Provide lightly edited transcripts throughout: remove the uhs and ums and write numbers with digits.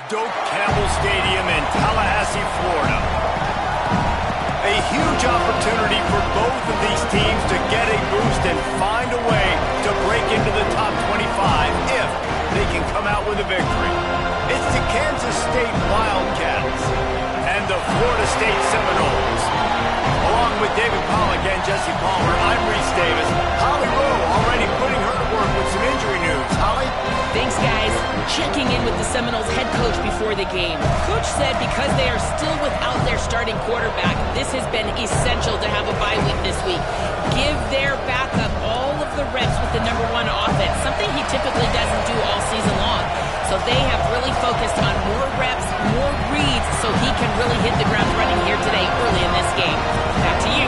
Doak Campbell Stadium in Tallahassee, Florida. A huge opportunity for both of these teams to get a boost and find a way to break into the top 25 if they can come out with a victory. It's the Kansas State Wildcats and the Florida State Seminoles. Along with David Pollack and Jesse Palmer, I'm Reese Davis. Holly Rowe already putting her to work with some injury news. Holly? Thanks, guys. Checking in with the Seminoles head coach before the game. Coach said because they are still without their starting quarterback, this has been essential to have a bye week this week. Give their backup all of the reps with the #1 offense, something he typically doesn't do all season long. So they have really focused on more reps, more reads, so he can really hit the ground running here today early in this game. Back to you.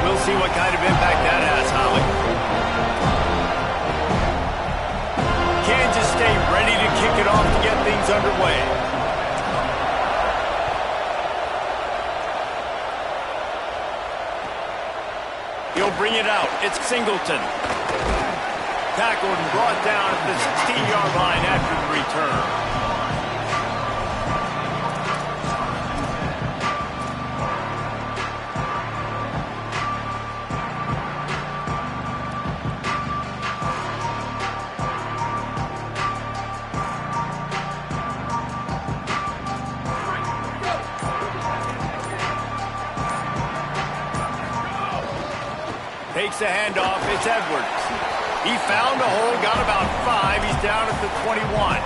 We'll see what kind of impact that has, Holly. Kansas State ready to kick it off to get things underway. He'll bring it out. It's Singleton. Tackled and brought down at the 16-yard line after the return. Takes the handoff. It's Edwards. He found a hole, got about 5. He's down at the 21.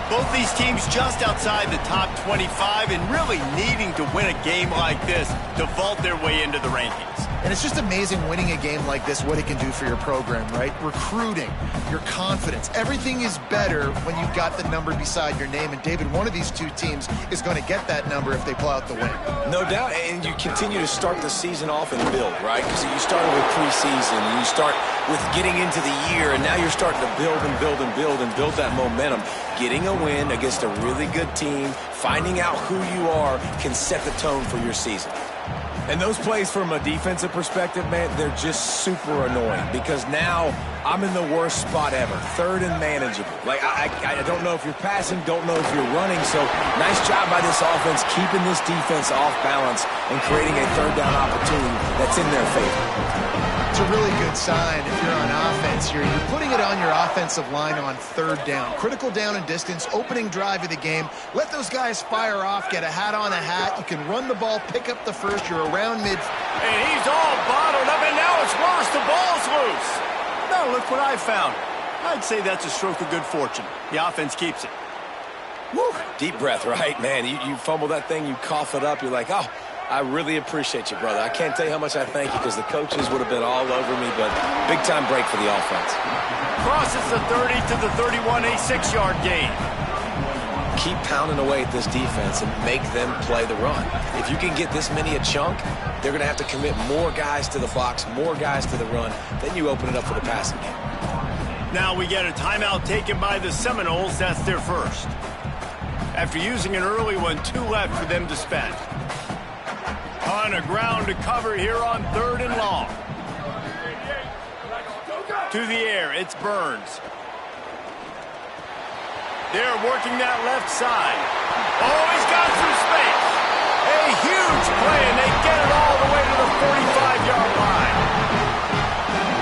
Both these teams just outside the top 25 and really needing to win a game like this to vault their way into the rankings. And it's just amazing winning a game like this, what it can do for your program, right? Recruiting, your confidence, everything is better when you've got the number beside your name. And David, one of these two teams is going to get that number if they pull out the win. No doubt, and you continue to start the season off and build, right? Because you started with preseason, and you start with getting into the year, and now you're starting to build and build and build and build that momentum. Getting a win against a really good team, finding out who you are, can set the tone for your season. And those plays from a defensive perspective, man, they're just super annoying because now I'm in the worst spot ever, third and manageable. Like, I don't know if you're passing, don't know if you're running, so nice job by this offense keeping this defense off balance and creating a third down opportunity that's in their favor. It's a really good sign if you're on offense here. You're putting it on your offensive line on third down. Critical down and distance, opening drive of the game. Let those guys fire off, get a hat on a hat. You can run the ball, pick up the first. You're around mid. And he's all bottled up, and now it's worse. The ball's loose. Now look what I found. I'd say that's a stroke of good fortune. The offense keeps it. Woo. Deep breath, right? Man, you fumble that thing, you cough it up, you're like, oh, I really appreciate you, brother. I can't tell you how much I thank you because the coaches would have been all over me, but big-time break for the offense. Crosses the 30 to the 31, a 6-yard gain. Keep pounding away at this defense and make them play the run. If you can get this many a chunk, they're going to have to commit more guys to the box, more guys to the run. Then you open it up for the passing game. Now we get a timeout taken by the Seminoles. That's their first. After using an early one, 2 left for them to spend. On a ground to cover here on 3rd and long. To the air, it's Burns. They're working that left side. Oh, he's got some space. A huge play, and they get it all the way to the 45-yard line.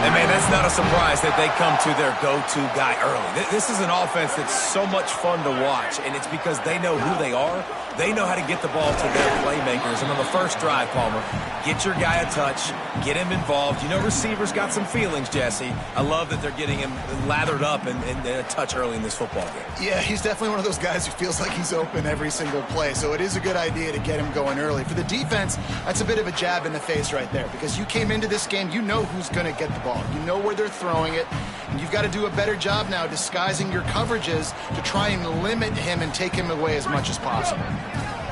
And, man, that's not a surprise that they come to their go-to guy early. This is an offense that's so much fun to watch, and it's because they know who they are. They know how to get the ball to their playmakers. And on the first drive, Palmer, get your guy a touch, get him involved. You know receivers got some feelings, Jesse. I love that they're getting him lathered up and a touch early in this football game. Yeah, he's definitely one of those guys who feels like he's open every single play. So it is a good idea to get him going early. For the defense, that's a bit of a jab in the face right there because you came into this game, you know who's going to get the ball. You know where they're throwing it. And you've got to do a better job now disguising your coverages to try and limit him and take him away as much as possible.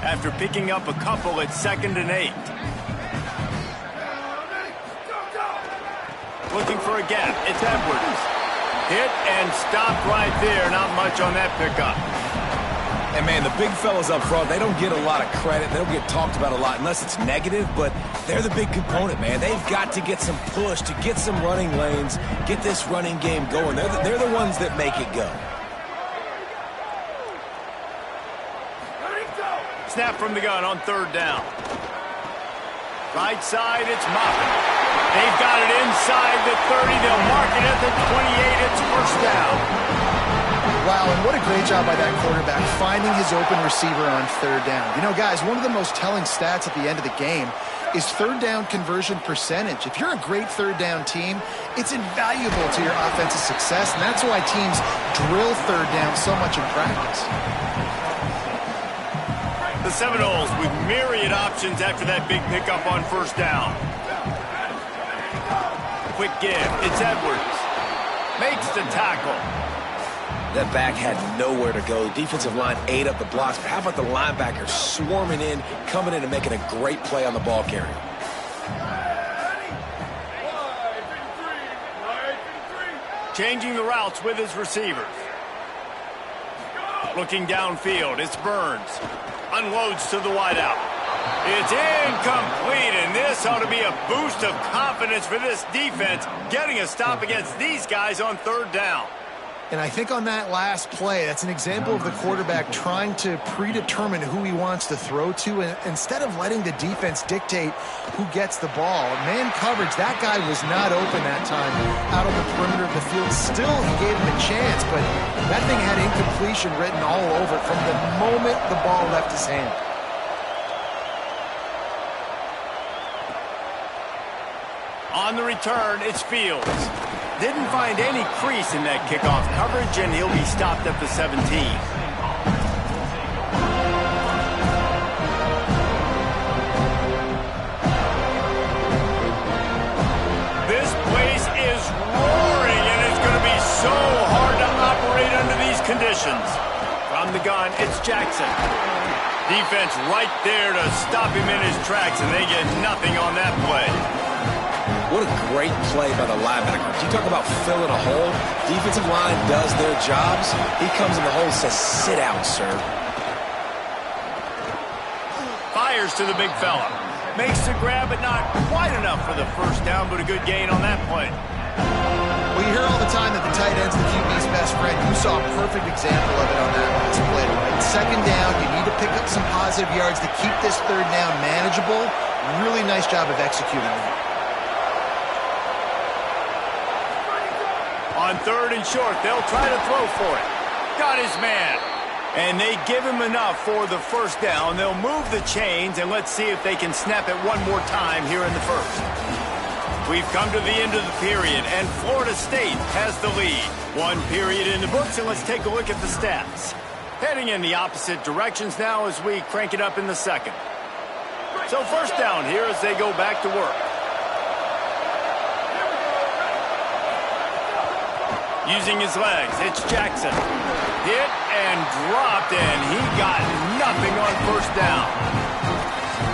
After picking up a couple at 2nd and 8. Looking for a gap. It's Edwards. Hit and stopped right there. Not much on that pickup. And, man, the big fellas up front, they don't get a lot of credit. They don't get talked about a lot unless it's negative, but they're the big component, man. They've got to get some push, to get some running lanes, get this running game going. They're the ones that make it go. Snap from the gun on third down. Right side, it's Moffitt. They've got it inside the 30. They'll mark it at the 28. It's first down. Wow, and what a great job by that quarterback finding his open receiver on third down. You know, guys, one of the most telling stats at the end of the game is third down conversion percentage. If you're a great third down team, it's invaluable to your offensive success, and that's why teams drill third down so much in practice. The Seminoles with myriad options after that big pickup on first down. Quick give. It's Edwards. Makes the tackle. That back had nowhere to go. The defensive line ate up the blocks. But how about the linebackers swarming in, coming in and making a great play on the ball carrier? Changing the routes with his receivers. Looking downfield, it's Burns. Unloads to the wideout. It's incomplete, and this ought to be a boost of confidence for this defense, getting a stop against these guys on third down. And I think on that last play, that's an example of the quarterback trying to predetermine who he wants to throw to, and instead of letting the defense dictate who gets the ball. Man coverage, that guy was not open that time out on the perimeter of the field. Still, he gave him a chance, but that thing had incompletion written all over it from the moment the ball left his hand. On the return, it's Fields. Didn't find any crease in that kickoff coverage, and he'll be stopped at the 17. This place is roaring, and it's going to be so hard to operate under these conditions. From the gun, it's Jackson. Defense right there to stop him in his tracks, and they get nothing on that play. What a great play by the linebacker. You talk about filling a hole. Defensive line does their jobs. He comes in the hole and says, sit down, sir. Fires to the big fella. Makes the grab, but not quite enough for the first down, but a good gain on that play. Well, you hear all the time that the tight end's the QB's best friend. You saw a perfect example of it on that last play. Right? Second down, you need to pick up some positive yards to keep this third down manageable. Really nice job of executing that. On third and short, they'll try to throw for it. Got his man. And they give him enough for the first down. They'll move the chains, and let's see if they can snap it one more time here in the first. We've come to the end of the period, and Florida State has the lead. One period in the books, and let's take a look at the stats. Heading in the opposite directions now as we crank it up in the second. So first down here as they go back to work. Using his legs, it's Jackson. Hit and dropped, and he got nothing on first down.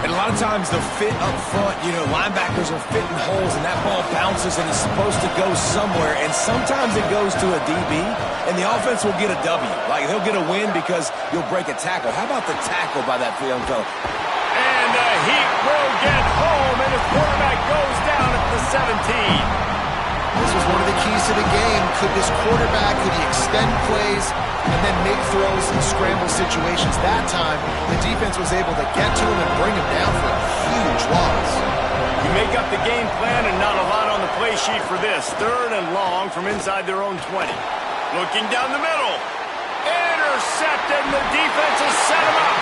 And a lot of times the fit up front, you know, linebackers are fitting holes, and that ball bounces, and it's supposed to go somewhere. And sometimes it goes to a DB, and the offense will get a W. Like, they'll get a win because you'll break a tackle. How about the tackle by that young fella? And the Heat will get home, and the quarterback goes down at the 17. This was one of the keys to the game. Could this quarterback, could he extend plays and then make throws in scramble situations? That time, the defense was able to get to him and bring him down for a huge loss. You make up the game plan and not a lot on the play sheet for this. Third and long from inside their own 20. Looking down the middle. Intercepted, and the defense has set him up.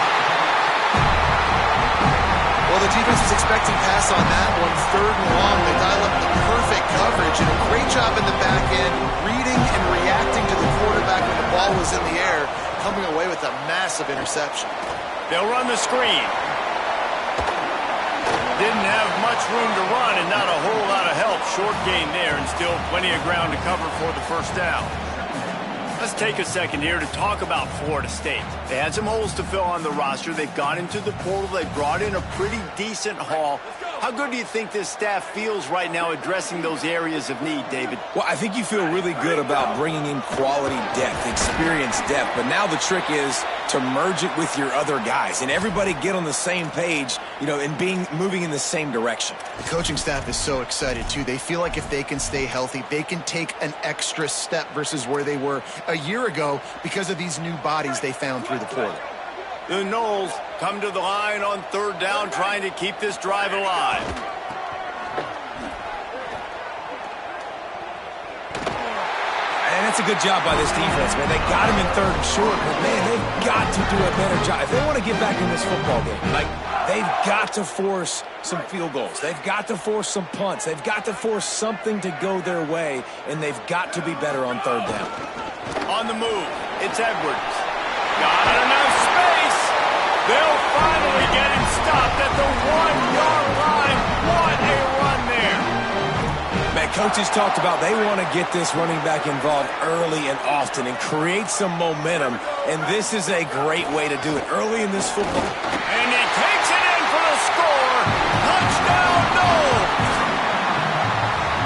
Well, the defense was expecting pass on that one. Third and long, they dial up the perfect coverage and a great job in the back end, reading and reacting to the quarterback when the ball was in the air, coming away with a massive interception. They'll run the screen. Didn't have much room to run and not a whole lot of help. Short gain there and still plenty of ground to cover for the first down. Let's take a second here to talk about Florida State. They had some holes to fill on the roster. They've gone into the portal. They brought in a pretty decent haul. How good do you think this staff feels right now addressing those areas of need, David? Well, I think you feel really good about bringing in quality depth, experience depth. But now the trick is to merge it with your other guys and everybody get on the same page, you know, and moving in the same direction. The coaching staff is so excited, too. They feel like if they can stay healthy, they can take an extra step versus where they were a year ago because of these new bodies they found through the portal. The Noles come to the line on third down, trying to keep this drive alive. And that's a good job by this defense, man. They got him in third and short, but, man, they've got to do a better job. If they want to get back in this football game, like, they've got to force some field goals. They've got to force some punts. They've got to force something to go their way, and they've got to be better on third down. On the move, it's Edwards. Got enough space. They'll finally get him stopped at the 1-yard line. What a run there. Man, coaches talked about they want to get this running back involved early and often and create some momentum, and this is a great way to do it early in this football. And he takes it in for the score. Touchdown, Noles.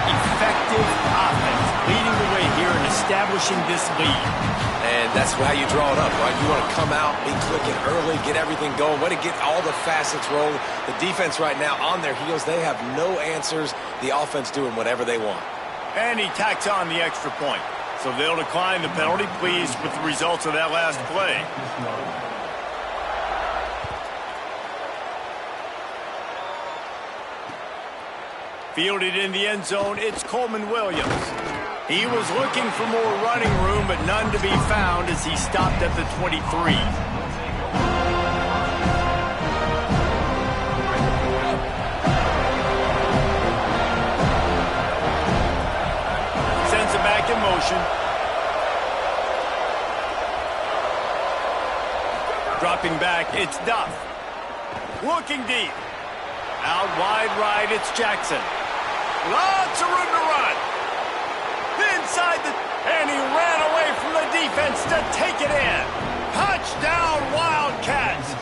Effective offense leading the way here in establishing this lead. And that's how you draw it up, right? You want to come out, be clicking early, get everything going, want to get all the facets rolling. The defense right now on their heels, they have no answers. The offense doing whatever they want. And he tacks on the extra point. So they'll decline the penalty, pleased with the results of that last play. Fielded in the end zone, it's Coleman Williams. He was looking for more running room, but none to be found as he stopped at the 23. Sends it back in motion. Dropping back, it's Duff. Looking deep. Out wide right, it's Jackson. Lots of room to run. Inside and he ran away from the defense to take it in. Touchdown, Wildcats.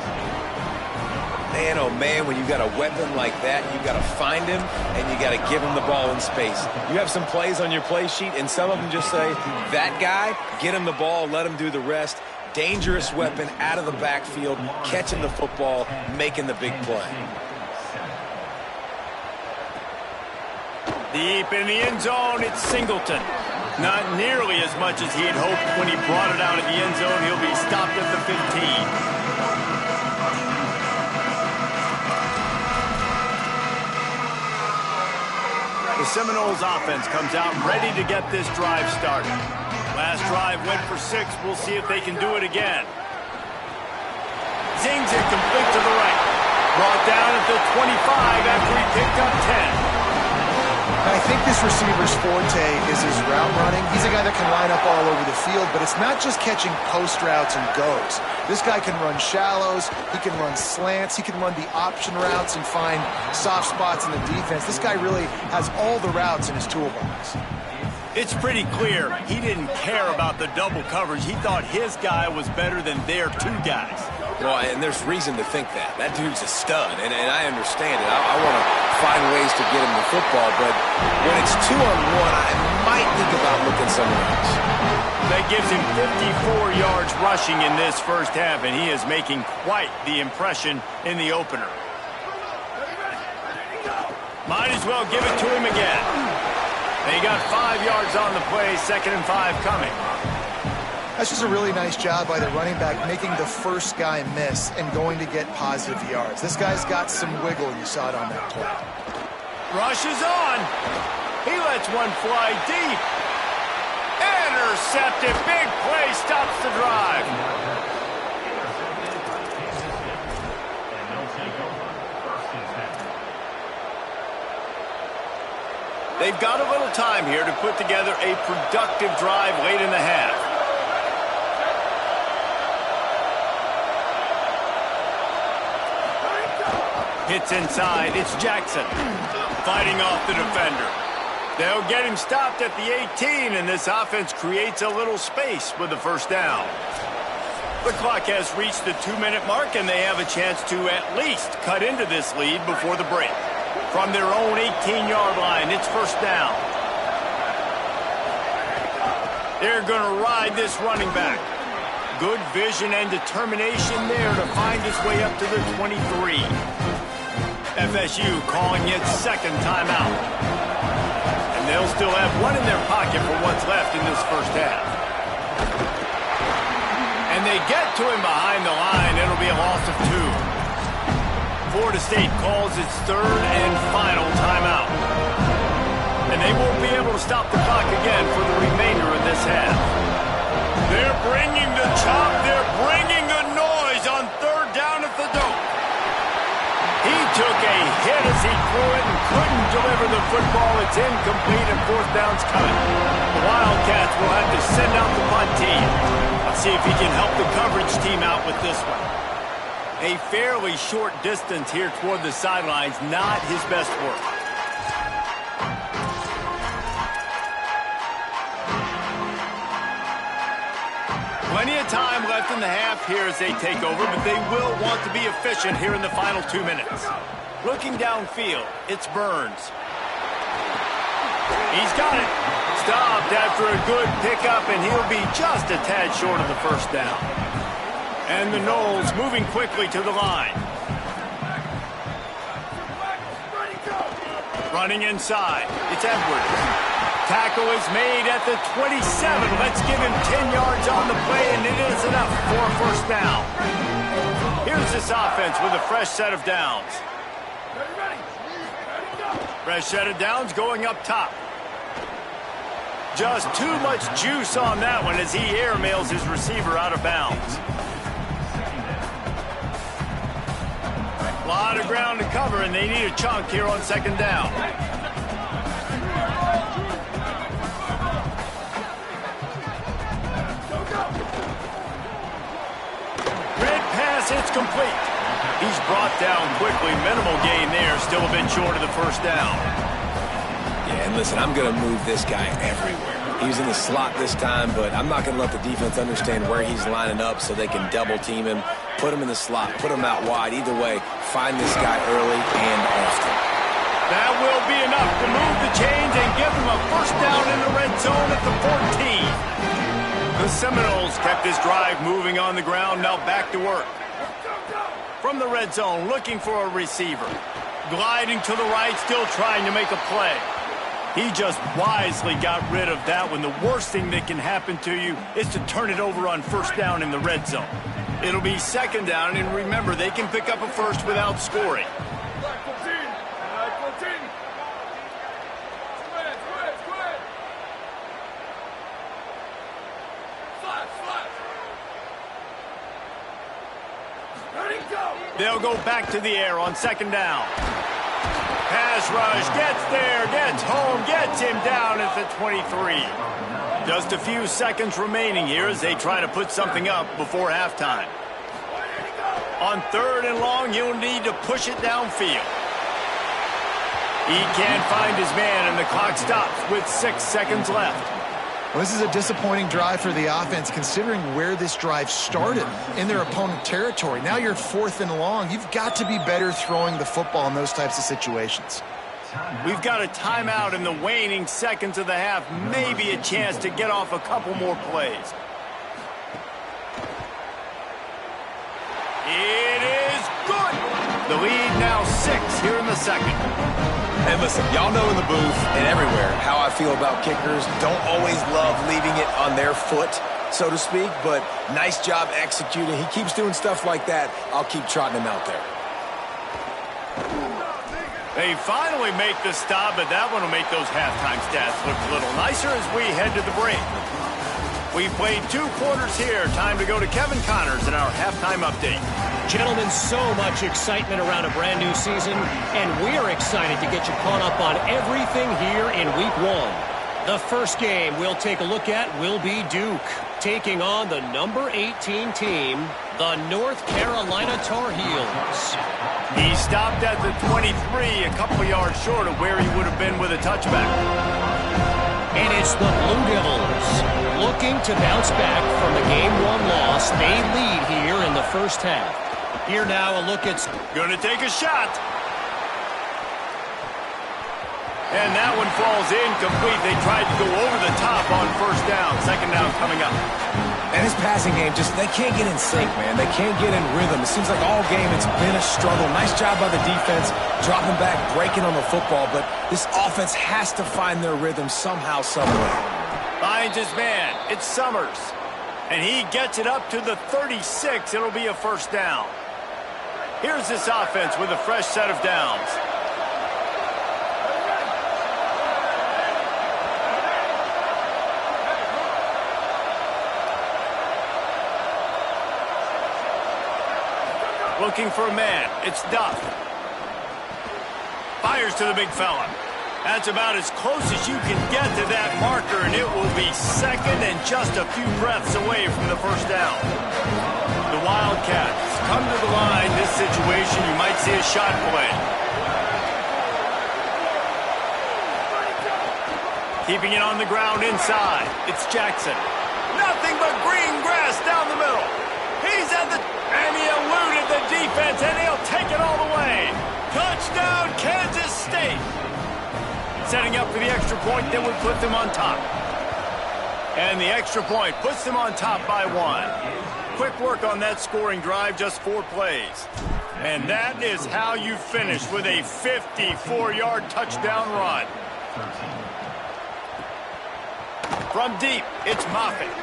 Man, oh man, when you got a weapon like that, you got to find him and you got to give him the ball in space. You have some plays on your play sheet, and some of them just say, that guy, get him the ball, let him do the rest. Dangerous weapon out of the backfield, catching the football, making the big play. Deep in the end zone, it's Singleton. Not nearly as much as he had hoped when he brought it out of the end zone. He'll be stopped at the 15. The Seminoles offense comes out ready to get this drive started. Last drive went for 6. We'll see if they can do it again. Zings it complete to the right. Brought down at the 25 after he picked up 10. I think this receiver's forte is his route running. He's a guy that can line up all over the field, but it's not just catching post routes and goes. This guy can run shallows, he can run slants, he can run the option routes and find soft spots in the defense. This guy really has all the routes in his toolbox. It's pretty clear he didn't care about the double coverage. He thought his guy was better than their 2 guys. Well, and there's reason to think that. That dude's a stud, and I understand it. I want to find ways to get him the football, but when it's 2-on-1, I might think about looking somewhere else. That gives him 54 yards rushing in this first half, and he is making quite the impression in the opener. Might as well give it to him again. They got 5 yards on the play, 2nd and 5 coming. That's just a really nice job by the running back, making the first guy miss and going to get positive yards. This guy's got some wiggle, and you saw it on that play. Rush is on. He lets one fly deep. Intercepted. Big play stops the drive. They've got a little time here to put together a productive drive late in the half. Hits inside, it's Jackson. Fighting off the defender. They'll get him stopped at the 18, and this offense creates a little space with the first down. The clock has reached the 2-minute mark, and they have a chance to at least cut into this lead before the break. From their own 18-yard line, it's first down. They're going to ride this running back. Good vision and determination there to find his way up to the 23. FSU calling its 2nd timeout. And they'll still have one in their pocket for what's left in this first half. And And they get to him behind the line. It'll be a loss of 2. Florida State calls its 3rd and final timeout. And they won't be able to stop the clock again for the remainder of this half. They're bringing the chop. They're bringing the noise on 3rd down at the dope. He took a hit as he threw it and couldn't deliver the football. It's incomplete and 4th down's coming. The Wildcats will have to send out the punt team. Let's see if he can help the coverage team out with this one. A fairly short distance here toward the sidelines, not his best work. Plenty of time left in the half here as they take over, but they will want to be efficient here in the final 2 minutes. Looking downfield, it's Burns. He's got it. Stopped after a good pickup, and he'll be just a tad short of the 1st down. And the Noles moving quickly to the line. Running inside, it's Edwards. Tackle is made at the 27. Let's give him 10 yards on the play, and it is enough for a 1st down. Here's this offense with a fresh set of downs. Fresh set of downs going up top. Just too much juice on that one as he airmails his receiver out of bounds. A lot of ground to cover, and they need a chunk here on 2nd down. It's complete. He's brought down quickly. Minimal gain there. Still a bit short of the 1st down. Yeah, and listen, I'm going to move this guy everywhere. He's in the slot this time, but I'm not going to let the defense understand where he's lining up so they can double team him, put him in the slot, put him out wide. Either way, find this guy early and often. That will be enough to move the chains and give him a 1st down in the red zone at the 14. The Seminoles kept this drive moving on the ground. Now back to work. From the red zone, looking for a receiver. Gliding to the right, still trying to make a play. He just wisely got rid of that one. The worst thing that can happen to you is to turn it over on 1st down in the red zone. It'll be 2nd down, and remember, they can pick up a 1st without scoring. They'll go back to the air on 2nd down. Pass rush, gets there, gets home, gets him down at the 23. Just a few seconds remaining here as they try to put something up before halftime. On 3rd and long, you'll need to push it downfield. He can't find his man, and the clock stops with 6 seconds left. Well, this is a disappointing drive for the offense, considering where this drive started in their opponent territory. Now you're 4th and long. You've got to be better throwing the football in those types of situations. We've got a timeout in the waning seconds of the half. Maybe a chance to get off a couple more plays. It is good. The lead now 6 here in the 2nd. And listen, y'all know in the booth and everywhere how I feel about kickers. Don't always love leaving it on their foot, so to speak, but nice job executing. He keeps doing stuff like that. I'll keep trotting him out there. They finally make the stop, but that one will make those halftime stats look a little nicer as we head to the break. We've played 2 quarters here. Time to go to Kevin Connors in our halftime update. Gentlemen, so much excitement around a brand new season, and we're excited to get you caught up on everything here in Week 1. The first game we'll take a look at will be Duke, taking on the number 18 team, the North Carolina Tar Heels. He stopped at the 23, a couple yards short of where he would have been with a touchback. And it's the Blue Devils looking to bounce back from the Game 1 loss. They lead here in the first half. Here now a look at... Gonna take a shot. And that one falls incomplete. They tried to go over the top on 1st down. 2nd down coming up. And his passing game, they can't get in sync, man. They can't get in rhythm. It seems like all game it's been a struggle. Nice job by the defense, dropping back, breaking on the football. But this offense has to find their rhythm somehow, somewhere. Finds his man. It's Summers. And he gets it up to the 36. It'll be a first down. Here's this offense with a fresh set of downs. Looking for a man. It's Duff. Fires to the big fella. That's about as close as you can get to that marker, and it will be second and just a few breaths away from the first down. The Wildcats come to the line. This situation, you might see a shot play. Keeping it on the ground inside. It's Jackson. Nothing but green grass down the middle. He's at the... And he eluded the defense, and he'll take it all the way. Touchdown, Kansas State. Setting up for the extra point that would put them on top. And the extra point puts them on top by 1. Quick work on that scoring drive, just 4 plays. And that is how you finish with a 54-yard touchdown run. From deep, it's Moffitt.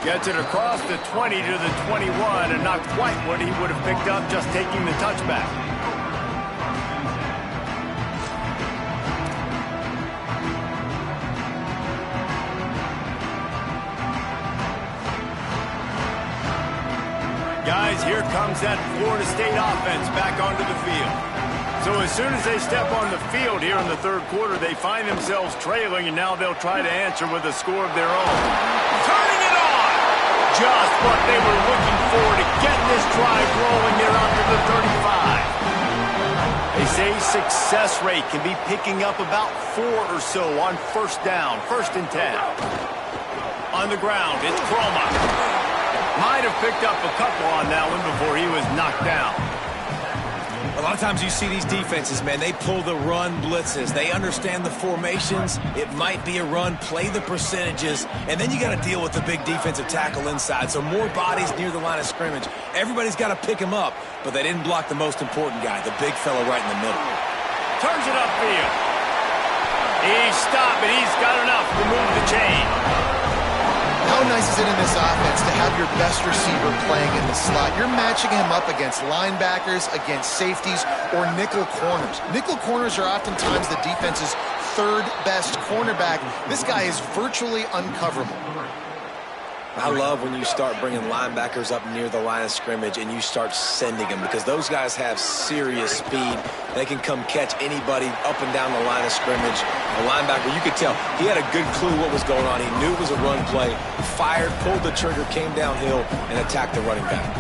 Gets it across the 20 to the 21, and not quite what he would have picked up just taking the touchback. Guys, here comes that Florida State offense back onto the field. So as soon as they step on the field here in the third quarter, they find themselves trailing, and now they'll try to answer with a score of their own. Turning it on! Just what they were looking for to get this drive rolling there out to the 35. They say success rate can be picking up about 4 or so on first down, 1st and 10. On the ground, it's Croma. Might have picked up a couple on that one before he was knocked down. A lot of times you see these defenses, man, they pull the run blitzes. They understand the formations. It might be a run, play the percentages, and then you got to deal with the big defensive tackle inside. So more bodies near the line of scrimmage. Everybody's got to pick him up, but they didn't block the most important guy, the big fella right in the middle. Turns it upfield. He's stopped, but he's got enough to move the chain. How nice is it in this offense to have your best receiver playing in the slot? You're matching him up against linebackers, against safeties, or nickel corners. Nickel corners are oftentimes the defense's 3rd best cornerback. This guy is virtually uncoverable. I love when you start bringing linebackers up near the line of scrimmage and you start sending them, because those guys have serious speed. They can come catch anybody up and down the line of scrimmage. The linebacker, you could tell, he had a good clue what was going on. He knew it was a run play, fired, pulled the trigger, came downhill, and attacked the running back.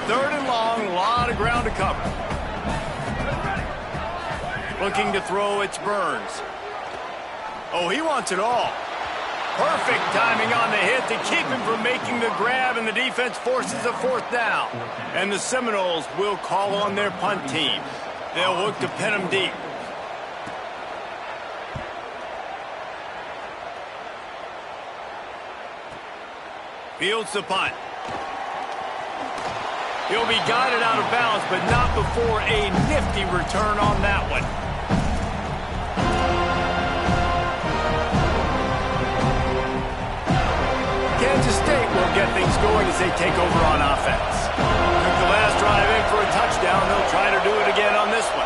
3rd and long, a lot of ground to cover. Looking to throw, it's Burns. Oh, he wants it all. Perfect timing on the hit to keep him from making the grab, and the defense forces a 4th down. And the Seminoles will call on their punt team. They'll look to pin him deep. Fields the punt. He'll be guided out of bounds, but not before a nifty return on that one. Kansas State will get things going as they take over on offense. Took the last drive in for a touchdown. They'll try to do it again on this one.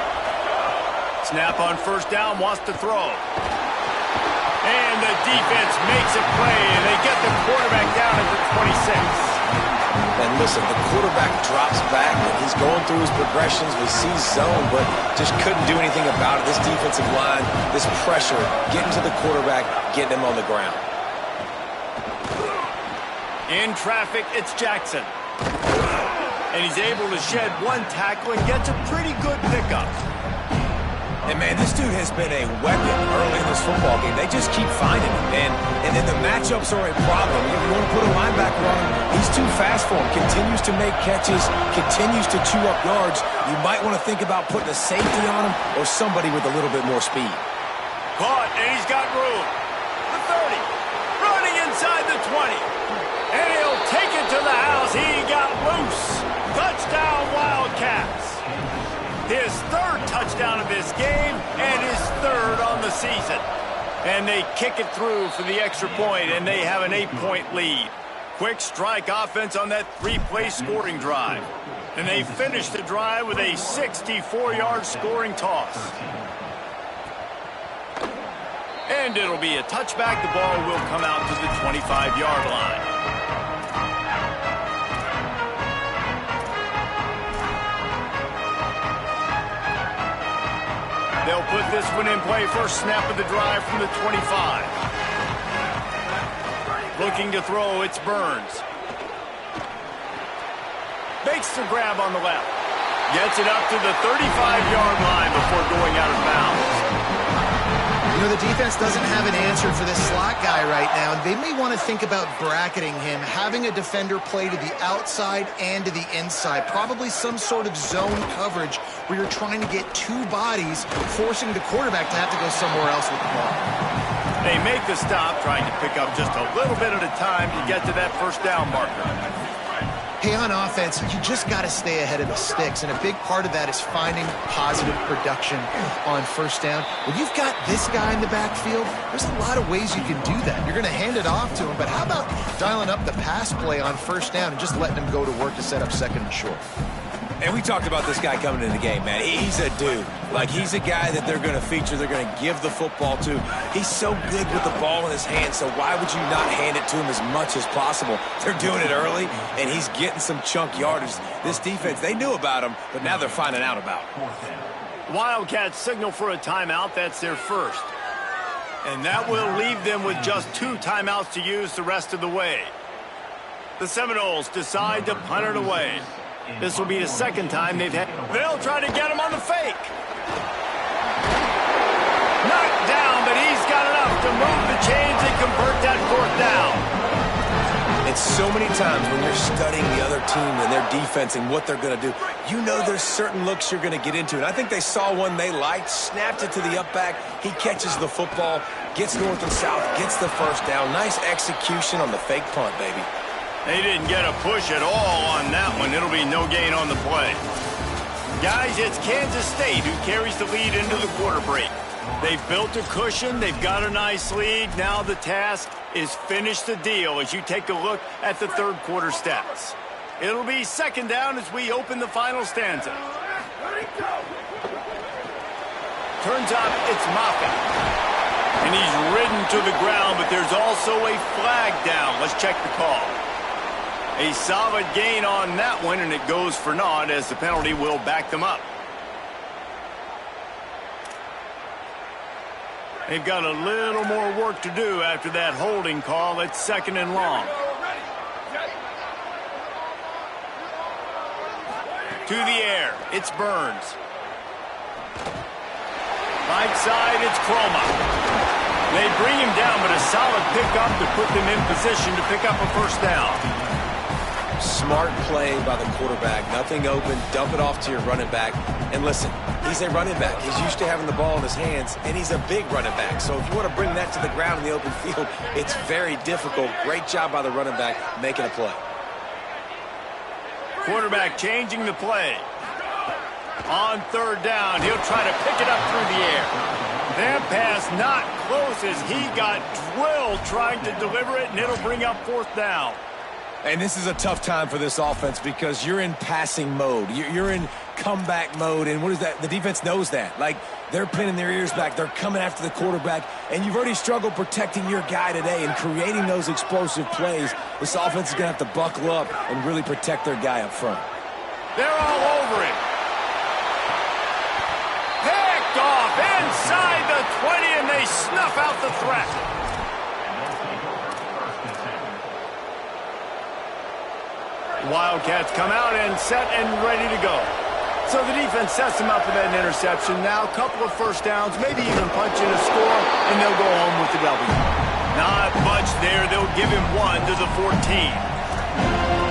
Snap on 1st down, wants to throw. And the defense makes a play, and they get the quarterback down at the 26. And listen, the quarterback drops back, and he's going through his progressions. We see zone, but just couldn't do anything about it. This defensive line, this pressure, getting to the quarterback, getting him on the ground. In traffic, it's Jackson. And he's able to shed 1 tackle and gets a pretty good pickup. And, man, this dude has been a weapon early in this football game. They just keep finding him, and then the matchups are a problem. You want to put a linebacker on him, he's too fast for him. Continues to make catches, continues to chew up yards. You might want to think about putting a safety on him or somebody with a little bit more speed. Caught, and he's got room. The 30, running inside the 20. And he'll take it to the house. He got loose. Touchdown, Wildcats. His 3rd touchdown of this game and his 3rd on the season. And they kick it through for the extra point, and they have an 8-point lead. Quick strike offense on that 3-play scoring drive. And they finish the drive with a 64-yard scoring toss. And it'll be a touchback. The ball will come out to the 25-yard line. They'll put this one in play. First snap of the drive from the 25. Looking to throw, it's Burns. Makes the grab on the left. Gets it up to the 35-yard line before going out of bounds. You know, the defense doesn't have an answer for this slot guy right now. They may want to think about bracketing him, having a defender play to the outside and to the inside. Probably some sort of zone coverage where you're trying to get two bodies, forcing the quarterback to have to go somewhere else with the ball. They make the stop, trying to pick up just a little bit at a time to get to that first down marker. Hey, on offense, you just got to stay ahead of the sticks, and a big part of that is finding positive production on first down. When you've got this guy in the backfield, there's a lot of ways you can do that. You're going to hand it off to him, but how about dialing up the pass play on first down and just letting him go to work to set up second and short? And we talked about this guy coming in the game, man. He's a dude. Like, he's a guy that they're going to feature, they're going to give the football to. He's so good with the ball in his hand, so why would you not hand it to him as much as possible? They're doing it early, and he's getting some chunk yardage. This defense, they knew about him, but now they're finding out about him. Wildcats signal for a timeout. That's their first. And that will leave them with just 2 timeouts to use the rest of the way. The Seminoles decide to punt it away. This will be the second time they've had. They'll try to get him on the fake. Knocked down, but he's got enough to move the chains and convert that fourth down. And so many times when you're studying the other team and their defense and what they're going to do, you know there's certain looks you're going to get into. And I think they saw one they liked, snapped it to the up back. He catches the football, gets north and south, gets the first down. Nice execution on the fake punt, baby. They didn't get a push at all on that one. It'll be no gain on the play. Guys, it's Kansas State who carries the lead into the quarter break. They've built a cushion. They've got a nice lead. Now the task is finish the deal as you take a look at the third quarter stats. It'll be second down as we open the final stanza. Turns out it's Moffitt. And he's ridden to the ground, but there's also a flag down. Let's check the call. A solid gain on that one, and it goes for naught as the penalty will back them up. They've got a little more work to do after that holding call. It's second and long. To the air, it's Burns. Right side, it's Croma. They bring him down, but a solid pickup to put them in position to pick up a first down. Smart play by the quarterback. Nothing open. Dump it off to your running back. And listen, he's a running back. He's used to having the ball in his hands, and he's a big running back. So if you want to bring that to the ground in the open field, it's very difficult. Great job by the running back making a play. Quarterback changing the play. On third down, he'll try to pick it up through the air. That pass not close as he got drilled trying to deliver it, and it'll bring up fourth down. And this is a tough time for this offense because you're in passing mode. You're in comeback mode, and what is that? The defense knows that. Like, they're pinning their ears back. They're coming after the quarterback, and you've already struggled protecting your guy today and creating those explosive plays. This offense is going to have to buckle up and really protect their guy up front. They're all over it. Picked off inside the 20, and they snuff out the threat. Wildcats come out and set and ready to go. So the defense sets them up for that interception. Now a couple of first downs, maybe even punch in a score, and they'll go home with the W. Not much there. They'll give him 1 to the 14.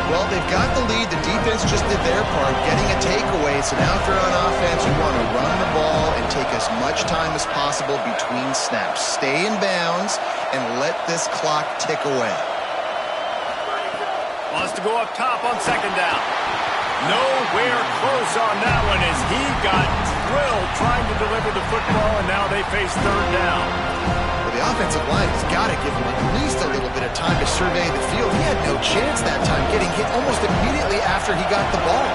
Well, they've got the lead. The defense just did their part, getting a takeaway. So now if you're on offense, you want to run the ball and take as much time as possible between snaps. Stay in bounds and let this clock tick away. Wants to go up top on second down. Nowhere close on that one as he got drilled trying to deliver the football, and now they face third down. Well, the offensive line has got to give him at least a little bit of time to survey the field. He had no chance that time, getting hit almost immediately after he got the ball.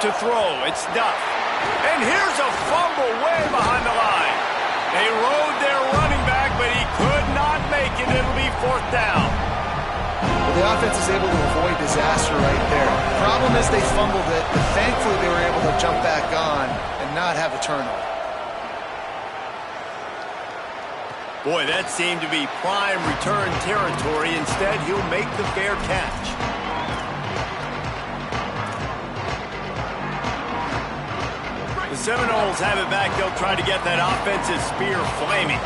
To throw, it's Duff. And here's a fumble way behind the line. They rode their running back, but he could not make it. It'll be fourth down. Well, the offense is able to avoid disaster right there. Problem is they fumbled it, but thankfully they were able to jump back on and not have a turnover. Boy, that seemed to be prime return territory. Instead, he'll make the fair catch. The Seminoles have it back. They'll try to get that offensive spear flaming.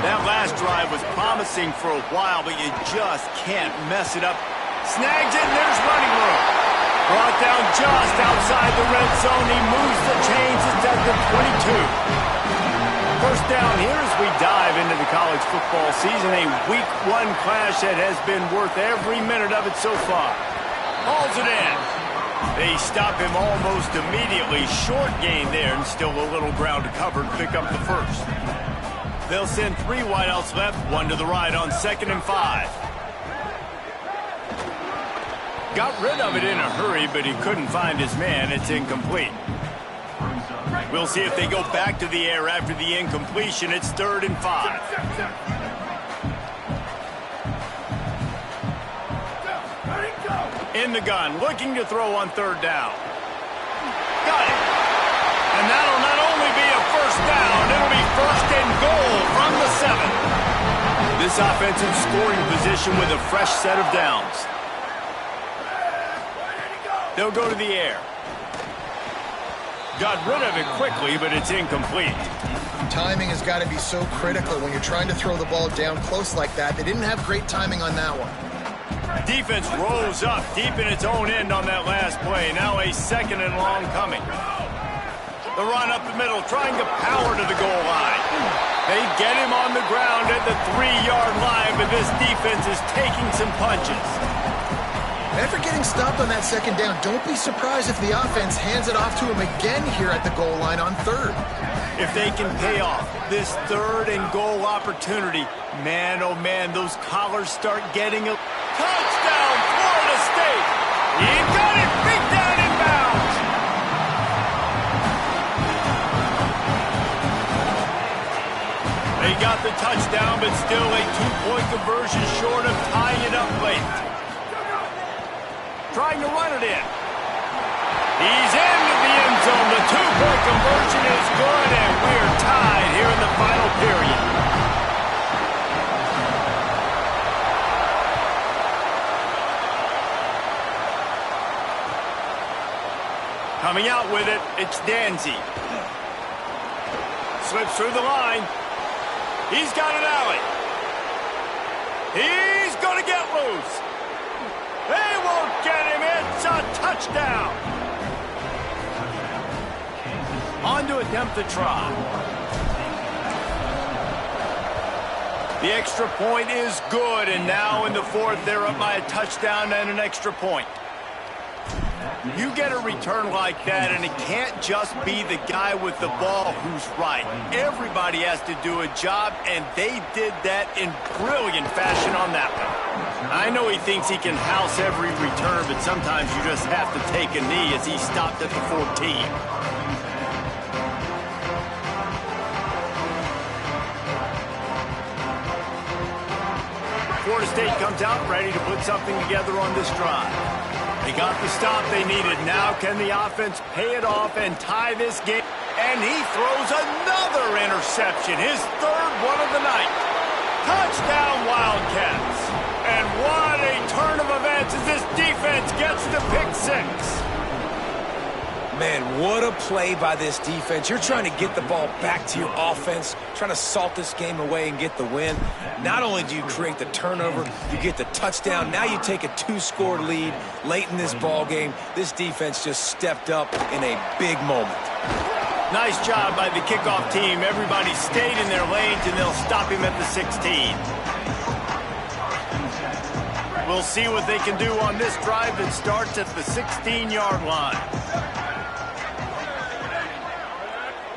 That last drive was promising for a while, but you just can't mess it up. Snags it, and there's running room. Brought down just outside the red zone. He moves the chains. It's at the 22. First down here as we dive into the college football season. A week one clash that has been worth every minute of it so far. Hauls it in. They stop him almost immediately. Short gain there, and still a little ground to cover to pick up the first. They'll send 3 wideouts left, 1 to the right on 2nd and 5. Got rid of it in a hurry, but he couldn't find his man. It's incomplete. We'll see if they go back to the air after the incompletion. It's 3rd and 5. In the gun, looking to throw on 3rd down. Got it. And that'll not only be a first down, it'll be 1st and goal from the 7. This offensive scoring position with a fresh set of downs. They'll go to the air. Got rid of it quickly, but it's incomplete. Timing has got to be so critical when you're trying to throw the ball down close like that. They didn't have great timing on that one. Defense rose up deep in its own end on that last play. Now a 2nd and long coming. The run up the middle, trying to power to the goal line. They get him on the ground at the 3-yard line, but this defense is taking some punches. After getting stopped on that 2nd down, don't be surprised if the offense hands it off to him again here at the goal line on 3rd. If they can pay off this 3rd and goal opportunity, man, oh man, those collars start getting a touchdown, Florida State. He got it, big down inbounds. They got the touchdown, but still a 2-point conversion short of tying it up late. Trying to run it in. He's into the end zone. The 2-point conversion is good, and we're tied here in the final period. Coming out with it, it's Danzy. Slips through the line. He's got an alley. He's going to get loose. They won't get him. It's a touchdown. On to attempt the try. The extra point is good, and now in the 4th, they're up by a touchdown and an extra point. You get a return like that, and it can't just be the guy with the ball who's right. Everybody has to do a job, and they did that in brilliant fashion on that one. I know he thinks he can house every return, but sometimes you just have to take a knee as he stopped at the 14. Florida State comes out ready to put something together on this drive. They got the stop they needed. Now can the offense pay it off and tie this game? And he throws another interception, his 3rd one of the night. Touchdown, Wildcats. And what a turn of events as this defense gets the pick 6. Man, what a play by this defense. You're trying to get the ball back to your offense, trying to salt this game away and get the win. Not only do you create the turnover, you get the touchdown. Now you take a 2-score lead late in this ball game. This defense just stepped up in a big moment. Nice job by the kickoff team. Everybody stayed in their lanes, and they'll stop him at the 16. We'll see what they can do on this drive that starts at the 16-yard line.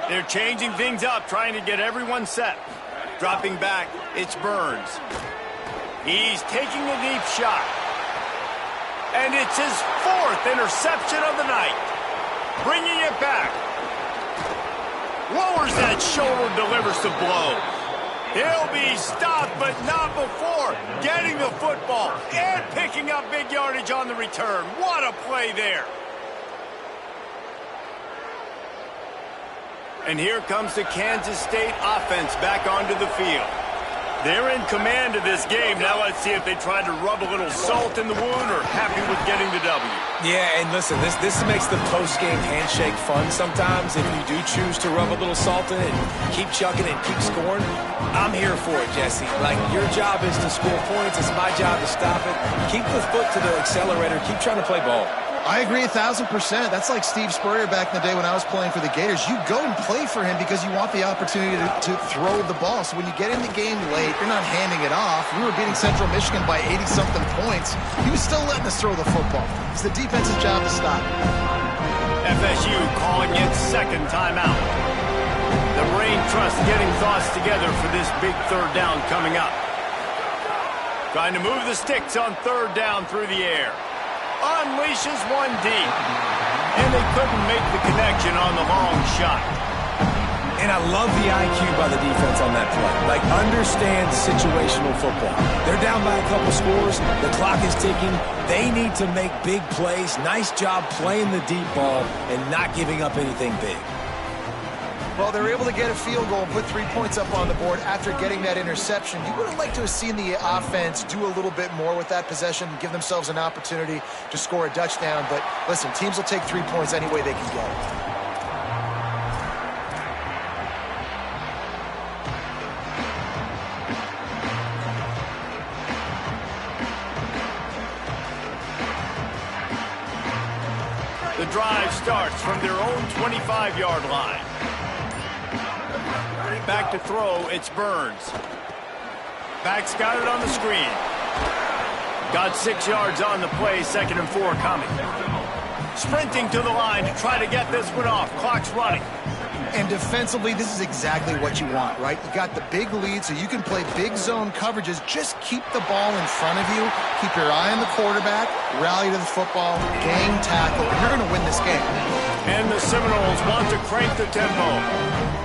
They're changing things up, trying to get everyone set. Dropping back, it's Burns. He's taking a deep shot. And it's his 4th interception of the night. Bringing it back. Lowers that shoulder, delivers the blow. He'll be stopped, but not before getting the football and picking up big yardage on the return. What a play there. And here comes the Kansas State offense back onto the field. They're in command of this game. Now let's see if they try to rub a little salt in the wound or happy with getting the W. Yeah, and listen, this makes the post-game handshake fun sometimes. If you do choose to rub a little salt in it and keep chucking and keep scoring, I'm here for it, Jesse. Like, your job is to score points. It's my job to stop it. Keep the foot to the accelerator. Keep trying to play ball. I agree 1,000%. That's like Steve Spurrier back in the day when I was playing for the Gators. You go and play for him because you want the opportunity to throw the ball. So when you get in the game late, you're not handing it off. We were beating Central Michigan by 80-something points. He was still letting us throw the football. It's the defense's job to stop it. FSU calling its second timeout. The Brain Trust getting thoughts together for this big third down coming up. Trying to move the sticks on third down through the air. Unleashes one deep. And they couldn't make the connection on the long shot. And I love the IQ by the defense on that play. Like, understand situational football. They're down by a couple scores. The clock is ticking. They need to make big plays. Nice job playing the deep ball and not giving up anything big. Well, they were able to get a field goal and put 3 points up on the board after getting that interception. You would have liked to have seen the offense do a little bit more with that possession and give themselves an opportunity to score a touchdown. But listen, teams will take 3 points any way they can get it. The drive starts from their own 25-yard line. Back to throw, it's Burns. Back's got it on the screen. Got 6 yards on the play, 2nd and 4 coming. Sprinting to the line to try to get this one off. Clock's running. And defensively, this is exactly what you want, right? You got the big lead, so you can play big zone coverages. Just keep the ball in front of you. Keep your eye on the quarterback. Rally to the football. Gang tackle. And you're going to win this game. And the Seminoles want to crank the tempo.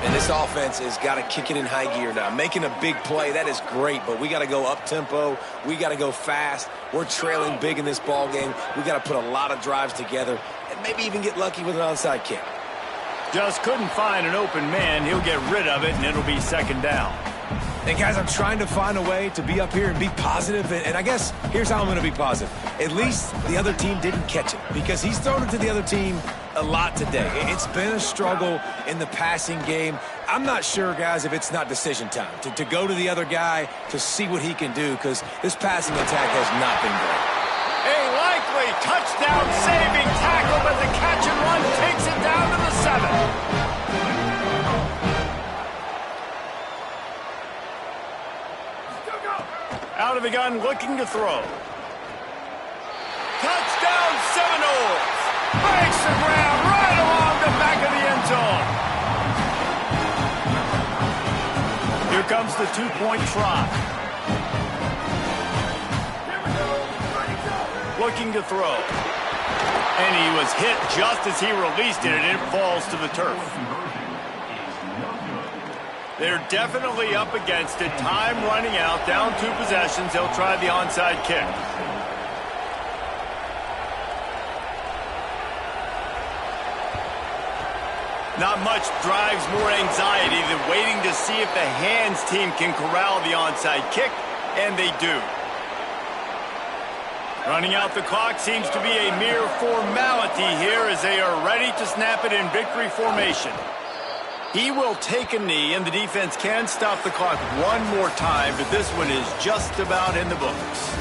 And this offense has got to kick it in high gear now. Making a big play, that is great, but we got to go up-tempo. We got to go fast. We're trailing big in this ball game. We got to put a lot of drives together and maybe even get lucky with an onside kick. Just couldn't find an open man. He'll get rid of it, and it'll be 2nd down. And, guys, I'm trying to find a way to be up here and be positive. And I guess here's how I'm going to be positive. At least the other team didn't catch it because he's thrown it to the other team a lot today. It's been a struggle in the passing game. I'm not sure, guys, if it's not decision time to go to the other guy to see what he can do because this passing attack has not been great. A likely touchdown-saving tackle, but the catch and run takes it down to the 7. Out of the gun, looking to throw. Touchdown, Seminoles! Breaks the ground right along the back of the end zone. Here comes the 2-point try. Looking to throw. And he was hit just as he released it, and it falls to the turf. They're definitely up against it. Time running out. Down 2 possessions. They'll try the onside kick. Not much drives more anxiety than waiting to see if the hands team can corral the onside kick, and they do. Running out the clock seems to be a mere formality here as they are ready to snap it in victory formation. He will take a knee, and the defense can stop the clock one more time, but this one is just about in the books.